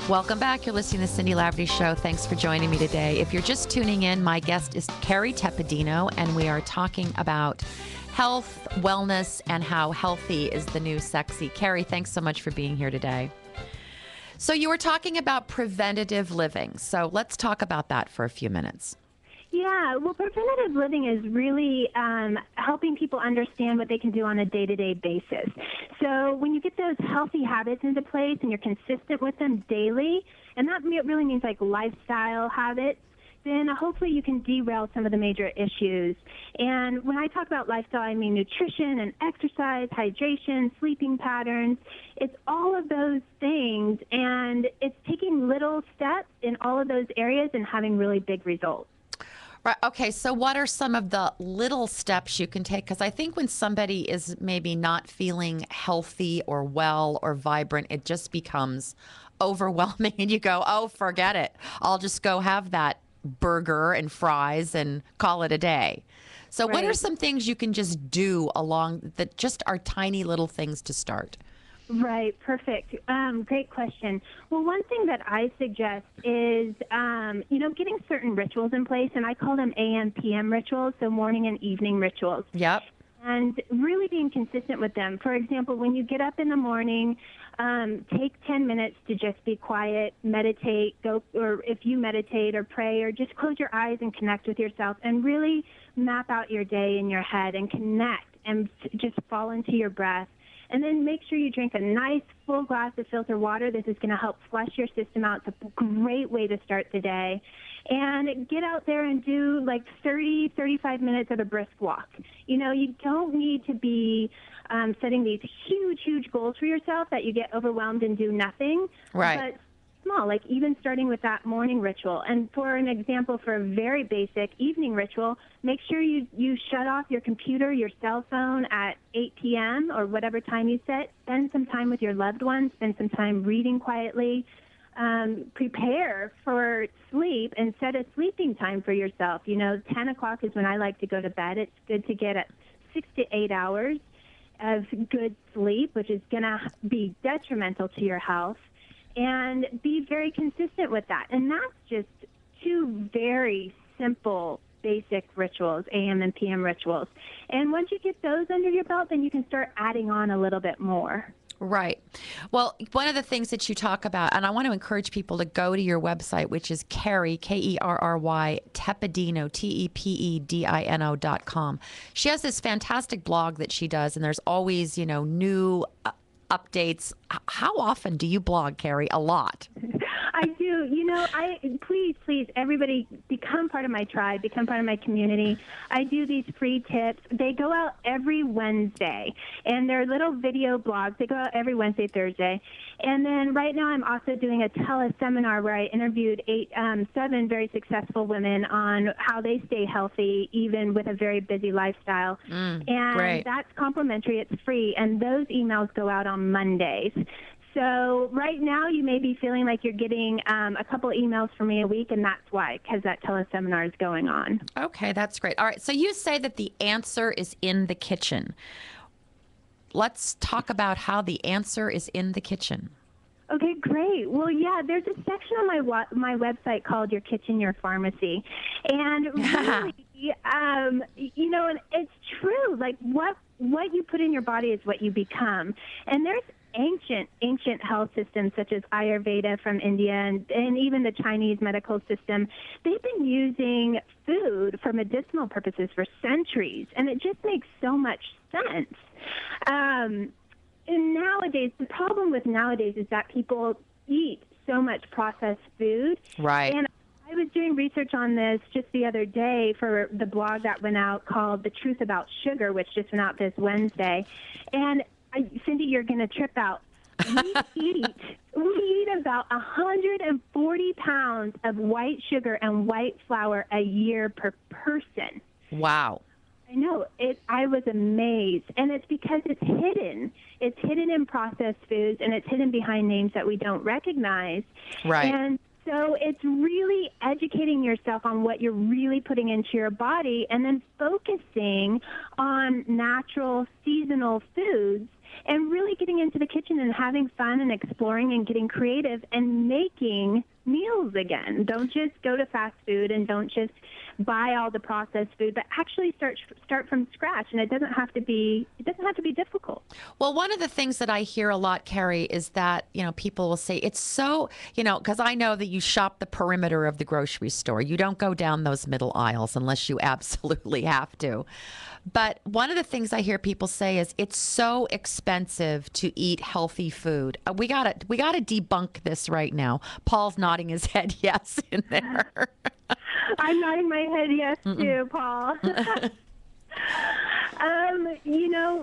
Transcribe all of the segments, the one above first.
Welcome back. You're listening to the Cindy Laverty Show. Thanks for joining me today. If you're just tuning in, my guest is Carrie Tepedino, and we are talking about health, wellness, and how healthy is the new sexy. Carrie, thanks so much for being here today. So you were talking about preventative living. So let's talk about that for a few minutes. Yeah, well, preventative living is really helping people understand what they can do on a day-to-day basis. So when you get those healthy habits into place and you're consistent with them daily, and that really means like lifestyle habits, then hopefully you can derail some of the major issues. And when I talk about lifestyle, I mean nutrition and exercise, hydration, sleeping patterns. It's all of those things, and it's taking little steps in all of those areas and having really big results. Right. Okay. So what are some of the little steps you can take? Because I think when somebody is maybe not feeling healthy or well or vibrant, it just becomes overwhelming and you go, oh, forget it. I'll just go have that burger and fries and call it a day. So what are some things you can just do along that just are tiny little things to start? Right. Perfect. Great question. Well, one thing that I suggest is, getting certain rituals in place, and I call them AM, PM rituals, so morning and evening rituals. Yep. And really being consistent with them. For example, when you get up in the morning, take 10 minutes to just be quiet, meditate, or if you meditate or pray, or just close your eyes and connect with yourself and really map out your day in your head and connect and just fall into your breath. And then make sure you drink a nice full glass of filtered water. This is going to help flush your system out. It's a great way to start the day. And get out there and do like 30, 35 minutes of a brisk walk. You don't need to be setting these huge, huge goals for yourself that you get overwhelmed and do nothing. Right. But small, like even starting with that morning ritual. And for an example, for a very basic evening ritual, make sure you shut off your computer, your cell phone at 8 p.m. or whatever time you set. Spend some time with your loved ones. Spend some time reading quietly. Prepare for sleep and set a sleeping time for yourself. 10 o'clock is when I like to go to bed. It's good to get 6 to 8 hours of good sleep, which is going to be detrimental to your health. And be very consistent with that. And that's just two very simple, basic rituals, AM and PM rituals. And once you get those under your belt, then you can start adding on a little bit more. Right. Well, one of the things that you talk about, and I want to encourage people to go to your website, which is Kerry, Kerry, Tepedino, TEPEDINO.com. She has this fantastic blog that she does, and there's always, new updates. How often do you blog, Carrie? A lot. I do. Please, everybody become part of my tribe, become part of my community. I do these free tips. They go out every Wednesday, and they're little video blogs. They go out every Wednesday, Thursday. And then right now I'm also doing a teleseminar where I interviewed 7 very successful women on how they stay healthy, even with a very busy lifestyle. And great. That's complimentary. It's free. And those emails go out on Mondays. So right now you may be feeling like you're getting a couple emails from me a week, and that's why, because that teleseminar is going on. Okay, that's great. All right, so you say that the answer is in the kitchen. Let's talk about how the answer is in the kitchen. Okay, great. Well, yeah, there's a section on my website called Your Kitchen, Your Pharmacy. And really, and it's true. Like what you put in your body is what you become. And there's ancient health systems such as Ayurveda from India and even the Chinese medical system. They've been using food for medicinal purposes for centuries, and it just makes so much sense. And nowadays, the problem with nowadays is that people eat so much processed food. Right. And I was doing research on this just the other day for the blog that went out called The Truth About Sugar, which just went out this Wednesday. And Cindy, you're going to trip out. We eat about 140 pounds of white sugar and white flour a year per person. Wow. I know. I was amazed. And it's because it's hidden. It's hidden in processed foods, and it's hidden behind names that we don't recognize. Right. And so it's really educating yourself on what you're really putting into your body and then focusing on natural, seasonal foods and really getting into the kitchen and having fun and exploring and getting creative and making meals again. Don't just go to fast food and don't just buy all the processed food, but actually start from scratch. And it doesn't have to be difficult. Well, one of the things that I hear a lot, Carrie, is that, people will say it's so, because I know that you shop the perimeter of the grocery store. You don't go down those middle aisles unless you absolutely have to. But one of the things I hear people say is it's so expensive to eat healthy food. We gotta debunk this right now. Paul's nodding his head yes in there. I'm nodding my head yes too, Paul.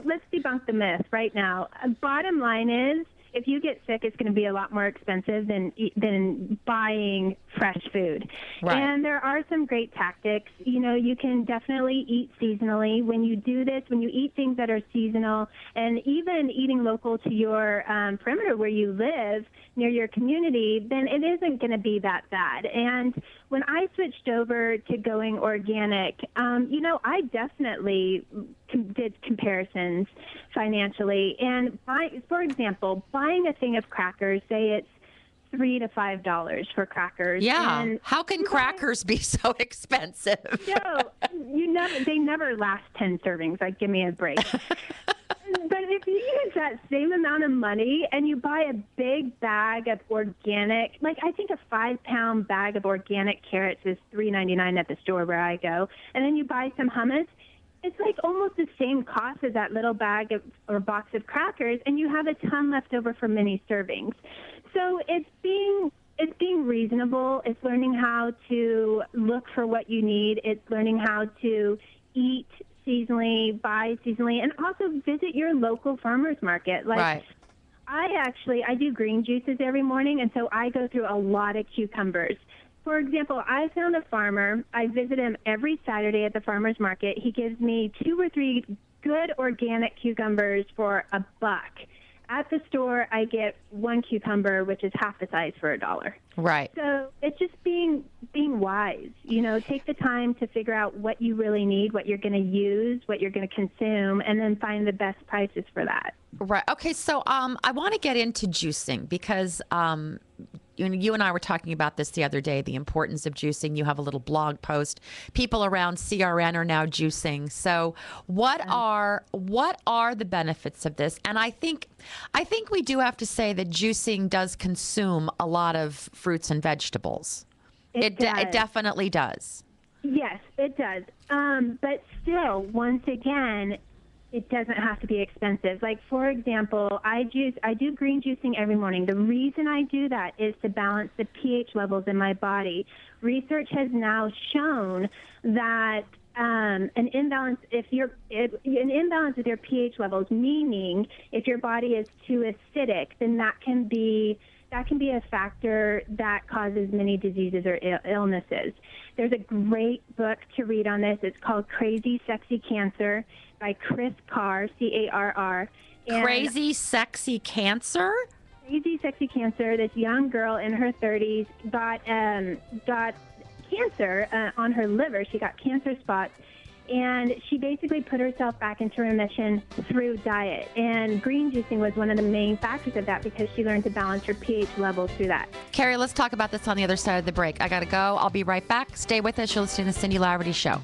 Let's debunk the myth right now. Bottom line is, if you get sick, it's going to be a lot more expensive than buying fresh food. Right. And there are some great tactics. You can definitely eat seasonally. When you do this, when you eat things that are seasonal, and even eating local to your perimeter where you live, near your community, then it isn't going to be that bad. And when I switched over to going organic, I definitely did comparisons financially. And for example, buying a thing of crackers, say it's $3 to $5 for crackers. Yeah. And how can crackers be so expensive? They never last 10 servings. Like, give me a break. But if you use that same amount of money and you buy a big bag of organic, like I think a 5-pound bag of organic carrots is $3.99 at the store where I go, and then you buy some hummus, it's like almost the same cost as that little bag or box of crackers, and you have a ton left over for many servings. So it's being reasonable. It's learning how to look for what you need. It's learning how to eat seasonally, buy seasonally, and also visit your local farmers market. Right. I do green juices every morning, and so I go through a lot of cucumbers. For example, I found a farmer. I visit him every Saturday at the farmer's market. He gives me 2 or 3 good organic cucumbers for $1. At the store, I get 1 cucumber, which is half the size, for $1. Right. So it's just being wise. Take the time to figure out what you really need, what you're going to use, what you're going to consume, and then find the best prices for that. Right. Okay. So I want to get into juicing because you and I were talking about this the other day, the importance of juicing. You have a little blog post. People around CRN are now juicing. So what are the benefits of this? And I think we do have to say that juicing does consume a lot of fruits and vegetables. It definitely does. Yes, it does. But still, once again, it doesn't have to be expensive. Like, for example, I do green juicing every morning. The reason I do that is to balance the pH levels in my body. Research has now shown that an imbalance with your pH levels, meaning if your body is too acidic, then that can be a factor that causes many diseases or illnesses. There's a great book to read on this. It's called Crazy Sexy Cancer by Chris Carr, Carr. Crazy Sexy Cancer? Crazy Sexy Cancer. This young girl in her 30s got cancer on her liver. She got cancer spots. And she basically put herself back into remission through diet. And green juicing was one of the main factors of that because she learned to balance her pH levels through that. Carrie, let's talk about this on the other side of the break. I got to go. I'll be right back. Stay with us. You're listening to the Cindy Laverty Show.